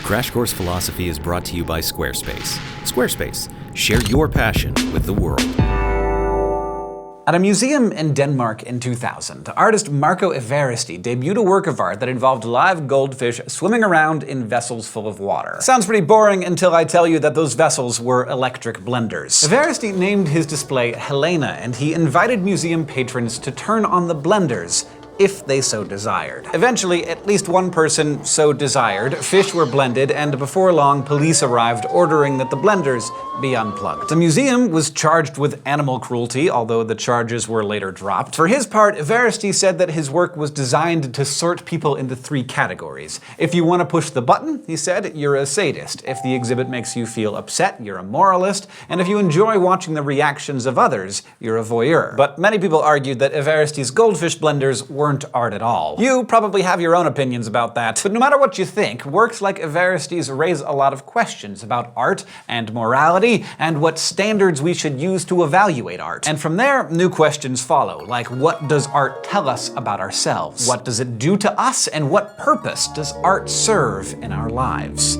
Crash Course Philosophy is brought to you by Squarespace. Squarespace, share your passion with the world. At a museum in Denmark in 2000, artist Marco Everesti debuted a work of art that involved live goldfish swimming around in vessels full of water. Sounds pretty boring until I tell you that those vessels were electric blenders. Everesti named his display Helena, and he invited museum patrons to turn on the blenders if they so desired. Eventually, at least one person so desired, fish were blended, and before long, police arrived ordering that the blenders be unplugged. The museum was charged with animal cruelty, although the charges were later dropped. For his part, Everesti said that his work was designed to sort people into 3 categories. If you want to push the button, he said, you're a sadist. If the exhibit makes you feel upset, you're a moralist. And if you enjoy watching the reactions of others, you're a voyeur. But many people argued that Everesti's goldfish blenders weren't art at all. You probably have your own opinions about that. But no matter what you think, works like Everesti's raise a lot of questions about art and morality and what standards we should use to evaluate art. And from there, new questions follow, like what does art tell us about ourselves? What does it do to us? And what purpose does art serve in our lives?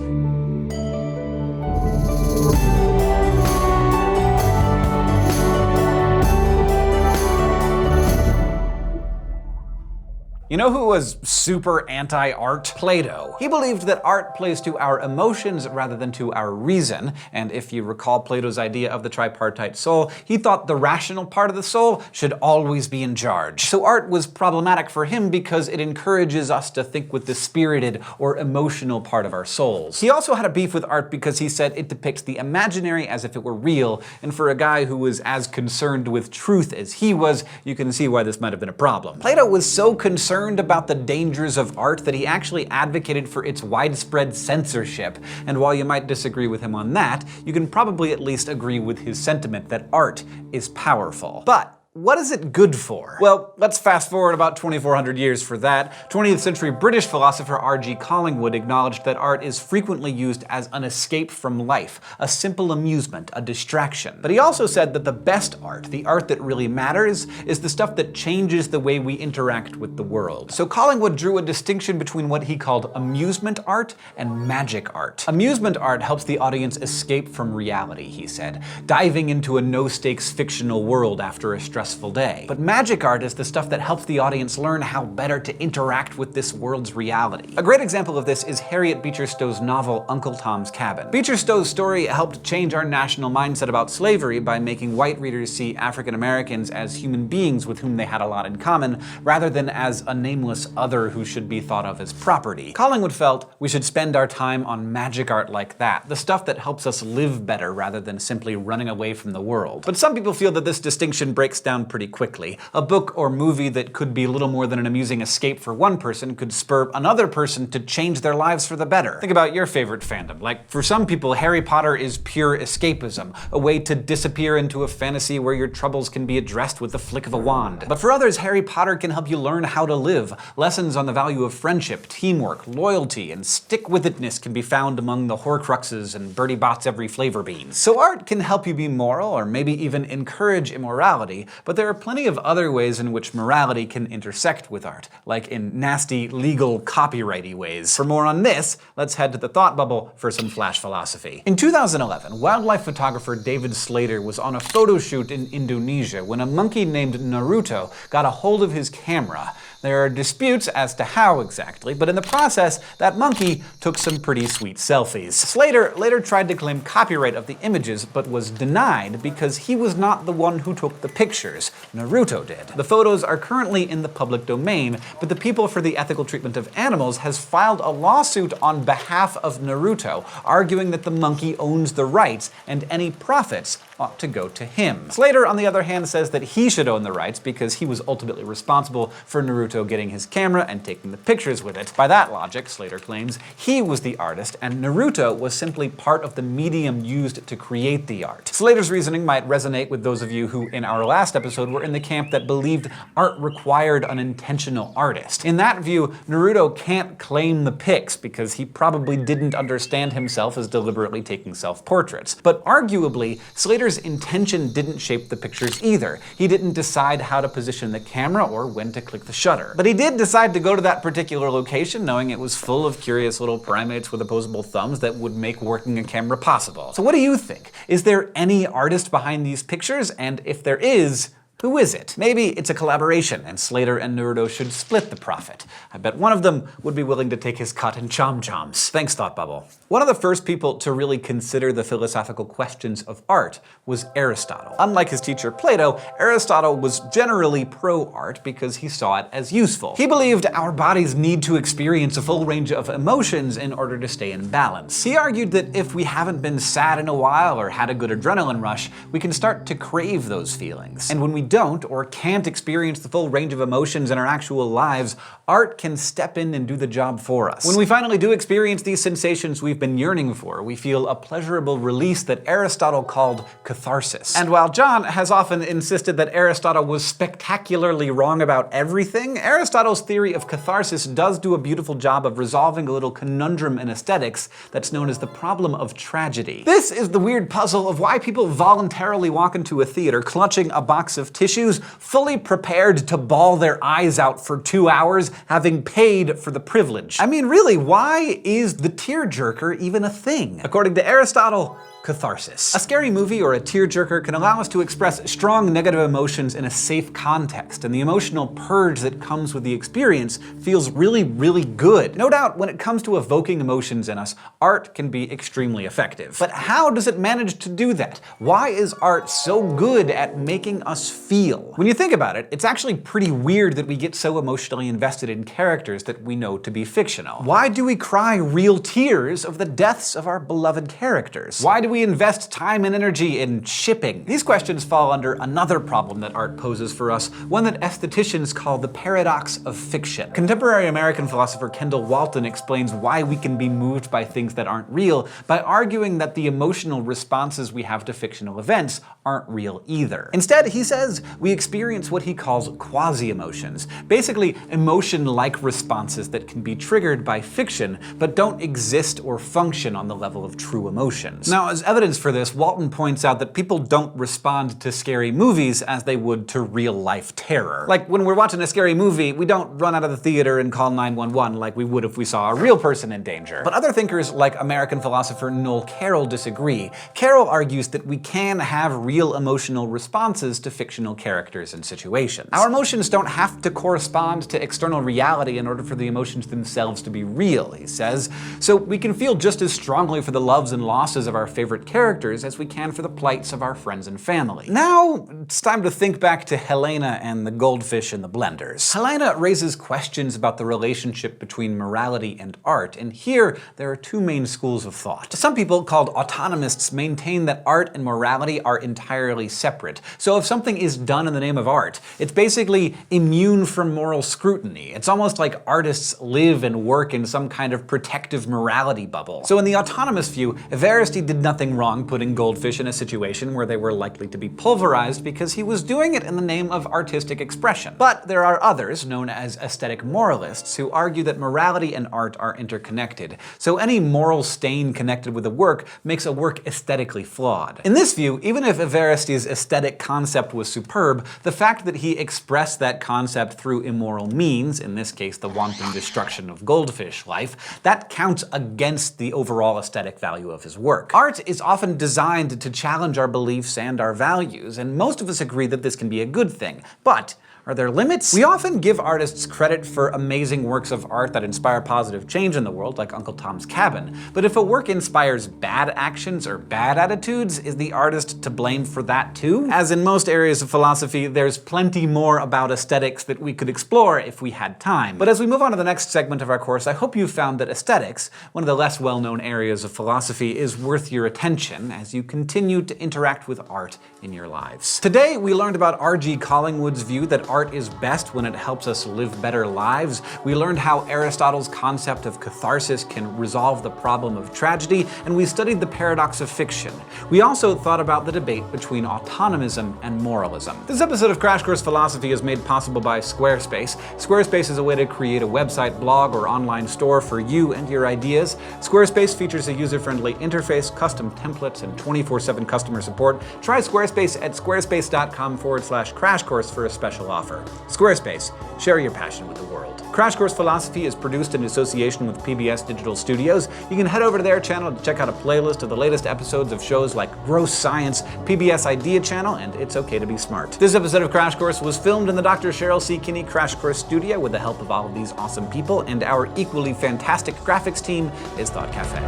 You know who was super anti-art? Plato. He believed that art plays to our emotions rather than to our reason, and if you recall Plato's idea of the tripartite soul, he thought the rational part of the soul should always be in charge. So art was problematic for him because it encourages us to think with the spirited or emotional part of our souls. He also had a beef with art because he said it depicts the imaginary as if it were real, and for a guy who was as concerned with truth as he was, you can see why this might have been a problem. Plato was so concerned about the dangers of art that he actually advocated for its widespread censorship. And while you might disagree with him on that, you can probably at least agree with his sentiment that art is powerful. But what is it good for? Well, let's fast forward about 2,400 years for that. 20th century British philosopher R.G. Collingwood acknowledged that art is frequently used as an escape from life, a simple amusement, a distraction. But he also said that the best art, the art that really matters, is the stuff that changes the way we interact with the world. So Collingwood drew a distinction between what he called amusement art and magic art. Amusement art helps the audience escape from reality, he said, diving into a no-stakes fictional world after a stressful day. But magic art is the stuff that helps the audience learn how better to interact with this world's reality. A great example of this is Harriet Beecher Stowe's novel Uncle Tom's Cabin. Beecher Stowe's story helped change our national mindset about slavery by making white readers see African Americans as human beings with whom they had a lot in common, rather than as a nameless other who should be thought of as property. Collingwood felt we should spend our time on magic art like that, the stuff that helps us live better rather than simply running away from the world. But some people feel that this distinction breaks down pretty quickly. A book or movie that could be little more than an amusing escape for one person could spur another person to change their lives for the better. Think about your favorite fandom. Like, for some people, Harry Potter is pure escapism, a way to disappear into a fantasy where your troubles can be addressed with the flick of a wand. But for others, Harry Potter can help you learn how to live. Lessons on the value of friendship, teamwork, loyalty, and stick-with-itness can be found among the Horcruxes and Bertie Bott's every flavor beans. So art can help you be moral, or maybe even encourage immorality, but there are plenty of other ways in which morality can intersect with art, like in nasty, legal, copyrighty ways. For more on this, let's head to the thought bubble for some flash philosophy. In 2011, wildlife photographer David Slater was on a photo shoot in Indonesia when a monkey named Naruto got a hold of his camera. There are disputes as to how exactly, but in the process, that monkey took some pretty sweet selfies. Slater later tried to claim copyright of the images, but was denied because he was not the one who took the pictures. Naruto did. The photos are currently in the public domain, but the People for the Ethical Treatment of Animals has filed a lawsuit on behalf of Naruto, arguing that the monkey owns the rights and any profits ought to go to him. Slater, on the other hand, says that he should own the rights because he was ultimately responsible for Naruto getting his camera and taking the pictures with it. By that logic, Slater claims, he was the artist and Naruto was simply part of the medium used to create the art. Slater's reasoning might resonate with those of you who, in our last episode, were in the camp that believed art required an intentional artist. In that view, Naruto can't claim the pics because he probably didn't understand himself as deliberately taking self-portraits. But arguably, Slater director's intention didn't shape the pictures either. He didn't decide how to position the camera or when to click the shutter. But he did decide to go to that particular location knowing it was full of curious little primates with opposable thumbs that would make working a camera possible. So what do you think? Is there any artist behind these pictures? And if there is, who is it? Maybe it's a collaboration, and Slater and Nerdo should split the profit. I bet one of them would be willing to take his cut in chom-choms. Thanks, Thought Bubble. One of the first people to really consider the philosophical questions of art was Aristotle. Unlike his teacher Plato, Aristotle was generally pro-art because he saw it as useful. He believed our bodies need to experience a full range of emotions in order to stay in balance. He argued that if we haven't been sad in a while or had a good adrenaline rush, we can start to crave those feelings. And when we don't or can't experience the full range of emotions in our actual lives, art can step in and do the job for us. When we finally do experience these sensations we've been yearning for, we feel a pleasurable release that Aristotle called catharsis. And while John has often insisted that Aristotle was spectacularly wrong about everything, Aristotle's theory of catharsis does do a beautiful job of resolving a little conundrum in aesthetics that's known as the problem of tragedy. This is the weird puzzle of why people voluntarily walk into a theater clutching a box of tissues, fully prepared to bawl their eyes out for 2 hours, having paid for the privilege. I mean, really, why is the tearjerker even a thing? According to Aristotle, catharsis. A scary movie or a tearjerker can allow us to express strong negative emotions in a safe context, and the emotional purge that comes with the experience feels really, really good. No doubt, when it comes to evoking emotions in us, art can be extremely effective. But how does it manage to do that? Why is art so good at making us feel? When you think about it, it's actually pretty weird that we get so emotionally invested in characters that we know to be fictional. Why do we cry real tears of the deaths of our beloved characters? Why do we invest time and energy in shipping? These questions fall under another problem that art poses for us, one that aestheticians call the paradox of fiction. Contemporary American philosopher Kendall Walton explains why we can be moved by things that aren't real by arguing that the emotional responses we have to fictional events aren't real either. Instead, he says, we experience what he calls quasi-emotions, basically emotion-like responses that can be triggered by fiction, but don't exist or function on the level of true emotions. Now, as evidence for this, Walton points out that people don't respond to scary movies as they would to real-life terror. Like, when we're watching a scary movie, we don't run out of the theater and call 911 like we would if we saw a real person in danger. But other thinkers, like American philosopher Noel Carroll, disagree. Carroll argues that we can have real emotional responses to fictional characters and situations. Our emotions don't have to correspond to external reality in order for the emotions themselves to be real, he says. So we can feel just as strongly for the loves and losses of our favorite characters as we can for the plights of our friends and family. Now, it's time to think back to Helena and the goldfish in the blenders. Helena raises questions about the relationship between morality and art, and here there are two main schools of thought. Some people, called autonomists, maintain that art and morality are entirely separate. So if something is done in the name of art, it's basically immune from moral scrutiny. It's almost like artists live and work in some kind of protective morality bubble. So in the autonomous view, Aristotle did nothing wrong putting goldfish in a situation where they were likely to be pulverized because he was doing it in the name of artistic expression. But there are others, known as aesthetic moralists, who argue that morality and art are interconnected. So any moral stain connected with a work makes a work aesthetically flawed. In this view, even if Aristotle's aesthetic concept was superb, the fact that he expressed that concept through immoral means, in this case the wanton destruction of goldfish life, that counts against the overall aesthetic value of his work. Art is often designed to challenge our beliefs and our values, and most of us agree that this can be a good thing. But are there limits? We often give artists credit for amazing works of art that inspire positive change in the world, like Uncle Tom's Cabin. But if a work inspires bad actions or bad attitudes, is the artist to blame for that too? As in most areas of philosophy, there's plenty more about aesthetics that we could explore if we had time. But as we move on to the next segment of our course, I hope you found that aesthetics, one of the less well-known areas of philosophy, is worth your attention as you continue to interact with art in your lives. Today, we learned about R.G. Collingwood's view that art art is best when it helps us live better lives. We learned how Aristotle's concept of catharsis can resolve the problem of tragedy, and we studied the paradox of fiction. We also thought about the debate between autonomism and moralism. This episode of Crash Course Philosophy is made possible by Squarespace. Squarespace is a way to create a website, blog, or online store for you and your ideas. Squarespace features a user-friendly interface, custom templates, and 24/7 customer support. Try Squarespace at squarespace.com/crashcourse for a special offer. Squarespace, share your passion with the world. Crash Course Philosophy is produced in association with PBS Digital Studios. You can head over to their channel to check out a playlist of the latest episodes of shows like Gross Science, PBS Idea Channel, and It's Okay to Be Smart. This episode of Crash Course was filmed in the Dr. Cheryl C. Kinney Crash Course studio with the help of all of these awesome people, and our equally fantastic graphics team is Thought Cafe.